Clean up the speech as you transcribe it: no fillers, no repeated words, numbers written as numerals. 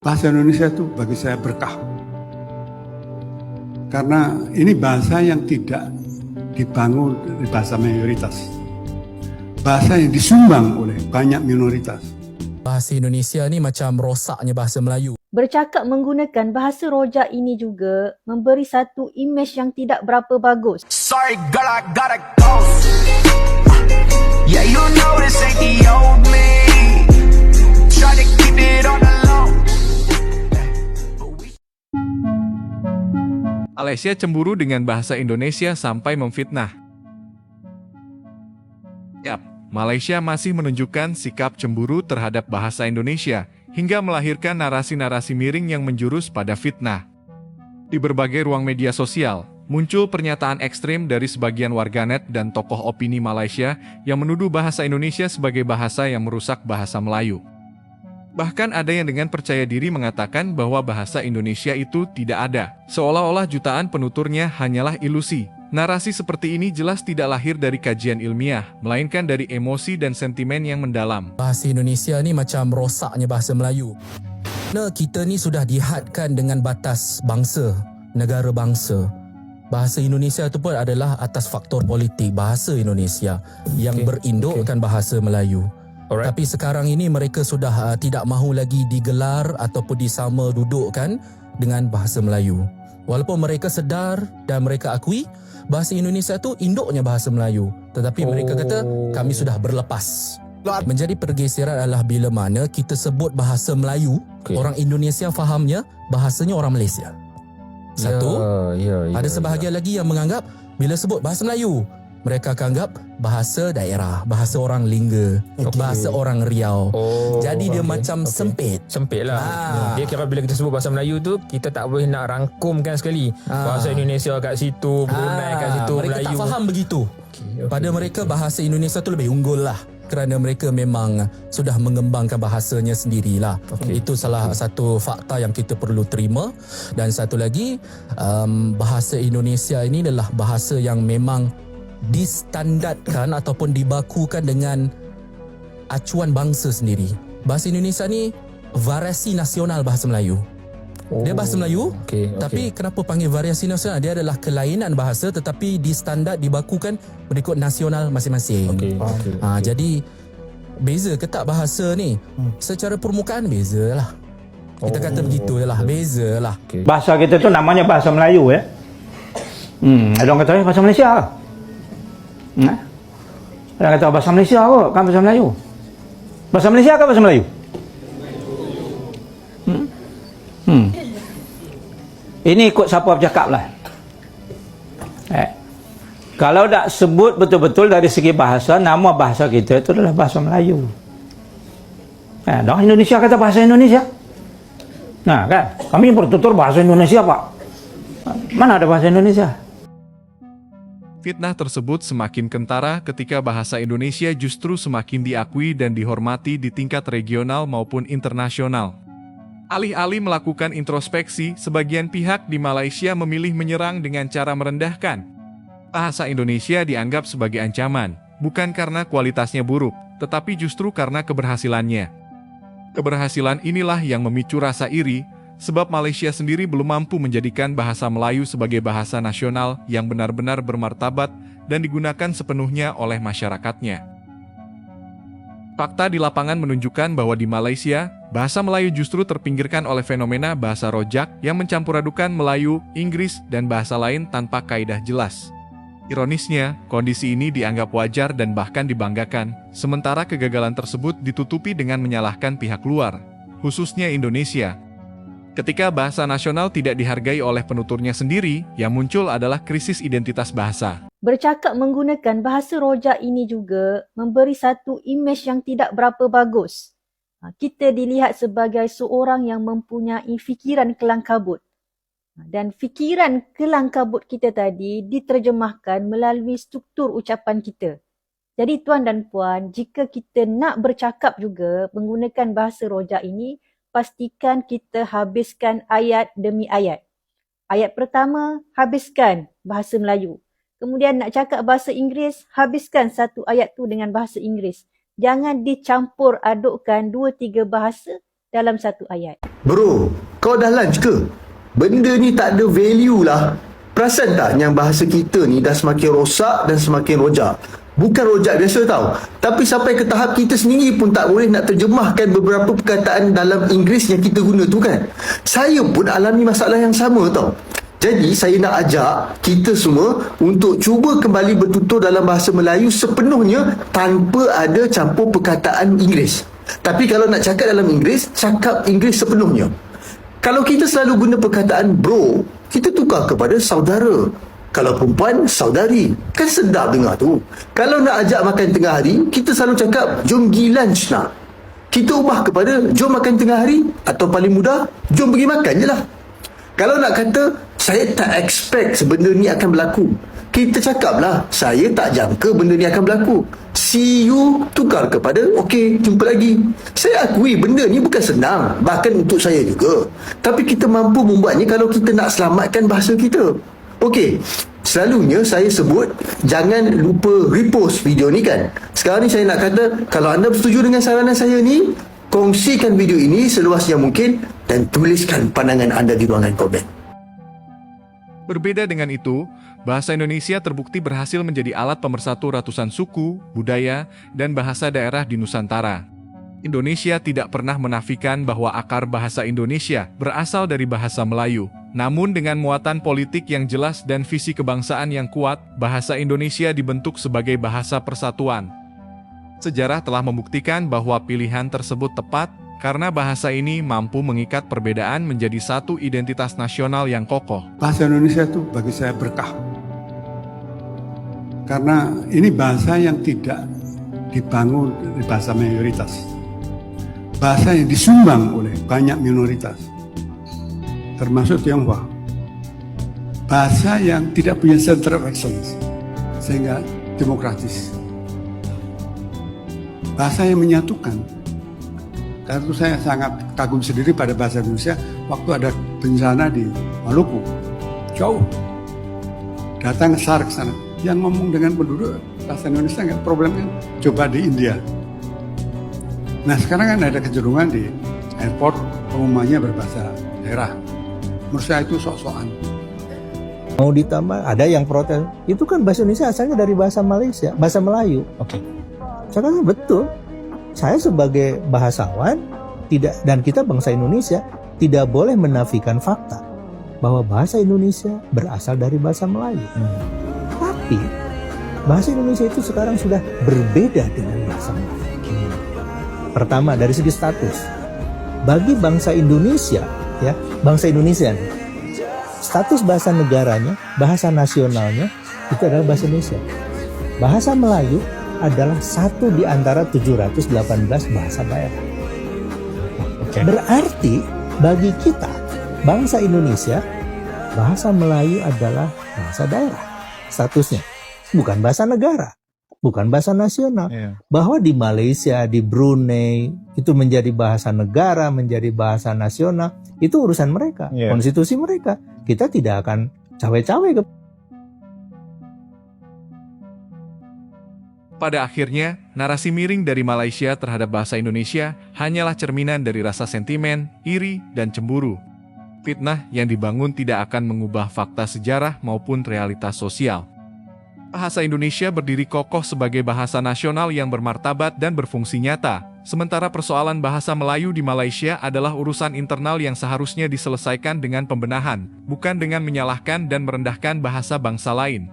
Bahasa Indonesia itu bagi saya berkah. Karena ini bahasa yang tidak dibangun dari bahasa mayoritas. Bahasa yang disumbang oleh banyak minoritas. Bahasa Indonesia ni macam rosaknya bahasa Melayu. Bercakap menggunakan bahasa rojak ini juga memberi satu imej yang tidak berapa bagus. Sorry girl, I gotta go. Yeah, you know this ain't the old me. Try to keep it on the low. Alessia cemburu dengan bahasa Indonesia sampai memfitnah. Yap, Malaysia masih menunjukkan sikap cemburu terhadap bahasa Indonesia hingga melahirkan narasi-narasi miring yang menjurus pada fitnah. Di berbagai ruang media sosial, muncul pernyataan ekstrim dari sebagian warganet dan tokoh opini Malaysia yang menuduh bahasa Indonesia sebagai bahasa yang merusak bahasa Melayu. Bahkan ada yang dengan percaya diri mengatakan bahwa bahasa Indonesia itu tidak ada, seolah-olah jutaan penuturnya hanyalah ilusi. Narasi seperti ini jelas tidak lahir dari kajian ilmiah, melainkan dari emosi dan sentimen yang mendalam. Bahasa Indonesia ni macam rosaknya bahasa Melayu. Nah, kita ni sudah dihadkan dengan batas bangsa, negara bangsa. Bahasa Indonesia itu pun adalah atas faktor politik bahasa Indonesia yang berindukkan bahasa Melayu. Alright. Tapi sekarang ini mereka sudah tidak mahu lagi digelar ataupun disama dudukkan dengan bahasa Melayu. Walaupun mereka sedar dan mereka akui bahasa Indonesia itu induknya bahasa Melayu. Tetapi mereka kata kami sudah berlepas. Menjadi pergeseran adalah bila mana kita sebut bahasa Melayu, orang Indonesia fahamnya bahasanya orang Malaysia. Satu, ada sebahagian lagi yang menganggap bila sebut bahasa Melayu, mereka akan anggap bahasa daerah, bahasa orang Lingga, bahasa orang Riau. Jadi dia macam sempit. Sempit lah. Dia kira bila kita sebut bahasa Melayu tu, kita tak boleh nak rangkumkan sekali. Bahasa Indonesia kat situ, Brunei kat situ, mereka Melayu. tak faham begitu. Pada mereka bahasa Indonesia tu lebih unggul lah. Kerana mereka memang sudah mengembangkan bahasanya sendirilah. Itu salah satu fakta yang kita perlu terima. Dan satu lagi, bahasa Indonesia ini adalah bahasa yang memang distandarkan ataupun dibakukan dengan acuan bangsa sendiri. Bahasa Indonesia ni variasi nasional bahasa Melayu. Dia bahasa Melayu, tapi kenapa panggil variasi nasional? Dia adalah kelainan bahasa tetapi distandard dibakukan mengikut nasional masing-masing. Jadi beza ke tak bahasa ni? Secara permukaan beza lah. Kita kata begitu lah, beza lah. Bahasa kita tu namanya bahasa Melayu ya. Ada orang kata bahasa Malaysia. Orang kata bahasa Malaysia kot, kan bahasa Melayu. Bahasa Malaysia ke bahasa Melayu? Ini ikut siapa bercakap lah. Kalau tak sebut betul-betul dari segi bahasa, nama bahasa kita itu adalah bahasa Melayu. Orang Indonesia kata bahasa Indonesia. Nah kan, kami bertutur bahasa Indonesia Pak. Mana ada bahasa Indonesia? Fitnah tersebut semakin kentara ketika bahasa Indonesia justru semakin diakui dan dihormati di tingkat regional maupun internasional. Alih-alih melakukan introspeksi, sebagian pihak di Malaysia memilih menyerang dengan cara merendahkan. Bahasa Indonesia dianggap sebagai ancaman, bukan karena kualitasnya buruk, tetapi justru karena keberhasilannya. Keberhasilan inilah yang memicu rasa iri, sebab Malaysia sendiri belum mampu menjadikan bahasa Melayu sebagai bahasa nasional yang benar-benar bermartabat dan digunakan sepenuhnya oleh masyarakatnya. Fakta di lapangan menunjukkan bahwa di Malaysia, bahasa Melayu justru terpinggirkan oleh fenomena bahasa rojak yang mencampur-adukan Melayu, Inggris, dan bahasa lain tanpa kaidah jelas. Ironisnya, kondisi ini dianggap wajar dan bahkan dibanggakan, sementara kegagalan tersebut ditutupi dengan menyalahkan pihak luar, khususnya Indonesia. Ketika bahasa nasional tidak dihargai oleh penuturnya sendiri, yang muncul adalah krisis identitas bahasa. Bercakap menggunakan bahasa rojak ini juga memberi satu imej yang tidak berapa bagus. Kita dilihat sebagai seorang yang mempunyai fikiran kelang kabut. Dan fikiran kelang kabut kita tadi diterjemahkan melalui struktur ucapan kita. Jadi tuan dan puan, jika kita nak bercakap juga menggunakan bahasa rojak ini, pastikan kita habiskan ayat demi ayat. Ayat pertama, habiskan bahasa Melayu. Kemudian nak cakap bahasa Inggeris, habiskan satu ayat tu dengan bahasa Inggeris. Jangan dicampur adukkan 2-3 bahasa dalam satu ayat. Bro, kau dah lunch ke? Benda ni tak ada value lah. Perasan tak yang bahasa kita ni dah semakin rosak dan semakin rojak? Bukan rojak biasa tau, tapi sampai ke tahap kita sendiri pun tak boleh nak terjemahkan beberapa perkataan dalam Inggeris yang kita guna tu kan. Saya pun alami masalah yang sama tau. Jadi saya nak ajak kita semua untuk cuba kembali bertutur dalam bahasa Melayu sepenuhnya tanpa ada campur perkataan Inggeris. Tapi kalau nak cakap dalam Inggeris, cakap Inggeris sepenuhnya. Kalau kita selalu guna perkataan bro, kita tukar kepada saudara. Kalau perempuan, saudari. Kan sedap dengar tu. Kalau nak ajak makan tengah hari, kita selalu cakap jom pergi lunch nak. Kita ubah kepada jom makan tengah hari, atau paling mudah, jom pergi makan je lah. Kalau nak kata saya tak expect benda ni akan berlaku, kita cakaplah saya tak jangka benda ni akan berlaku. See you tukar kepada okey, jumpa lagi. Saya akui benda ni bukan senang, bahkan untuk saya juga. Tapi kita mampu membuatnya kalau kita nak selamatkan bahasa kita. Okey, selalunya saya sebut jangan lupa repost video ni kan. Sekarang ni saya nak kata, kalau anda bersetuju dengan saranan saya ni, kongsikan video ini seluasnya mungkin dan tuliskan pandangan anda di ruangan komen. Berbeda dengan itu, bahasa Indonesia terbukti berhasil menjadi alat pemersatu ratusan suku, budaya, dan bahasa daerah di Nusantara. Indonesia tidak pernah menafikan bahwa akar bahasa Indonesia berasal dari bahasa Melayu. Namun dengan muatan politik yang jelas dan visi kebangsaan yang kuat, bahasa Indonesia dibentuk sebagai bahasa persatuan. Sejarah telah membuktikan bahwa pilihan tersebut tepat, karena bahasa ini mampu mengikat perbedaan menjadi satu identitas nasional yang kokoh. Bahasa Indonesia itu bagi saya berkah. Karena ini bahasa yang tidak dibangun dari bahasa mayoritas. Bahasa yang disumbang oleh banyak minoritas, termasuk Tionghoa. Bahasa yang tidak punya center of excellence, sehingga demokratis. Bahasa yang menyatukan. Karena itu saya sangat kagum sendiri pada bahasa Indonesia waktu ada bencana di Maluku. Jauh. Datang SAR ke sana. Yang ngomong dengan penduduk bahasa Indonesia nggak problemnya. Coba di India. Nah sekarang kan ada kecenderungan di airport pengumumannya berbahasa daerah. Menurut saya itu sok-sokan. Mau ditambah, ada yang protes. Itu kan bahasa Indonesia asalnya dari bahasa Malaysia, bahasa Melayu. Oke. Saya kata betul. Saya sebagai bahasawan dan kita bangsa Indonesia tidak boleh menafikan fakta bahwa bahasa Indonesia berasal dari bahasa Melayu. Tapi bahasa Indonesia itu sekarang sudah berbeda dengan bahasa Melayu. Pertama dari segi status. Bagi bangsa Indonesia, ya, bangsa Indonesia nih, status bahasa negaranya, bahasa nasionalnya itu adalah bahasa Indonesia. Bahasa Melayu adalah satu di antara 718 bahasa daerah. Berarti bagi kita, bangsa Indonesia, bahasa Melayu adalah bahasa daerah. Statusnya bukan bahasa negara, bukan bahasa nasional. Bahwa di Malaysia, di Brunei, itu menjadi bahasa negara, menjadi bahasa nasional, itu urusan mereka, konstitusi mereka. Kita tidak akan cawe-cawe. Pada akhirnya, narasi miring dari Malaysia terhadap bahasa Indonesia hanyalah cerminan dari rasa sentimen, iri, dan cemburu. Fitnah yang dibangun tidak akan mengubah fakta sejarah maupun realitas sosial. Bahasa Indonesia berdiri kokoh sebagai bahasa nasional yang bermartabat dan berfungsi nyata, sementara persoalan bahasa Melayu di Malaysia adalah urusan internal yang seharusnya diselesaikan dengan pembenahan, bukan dengan menyalahkan dan merendahkan bahasa bangsa lain.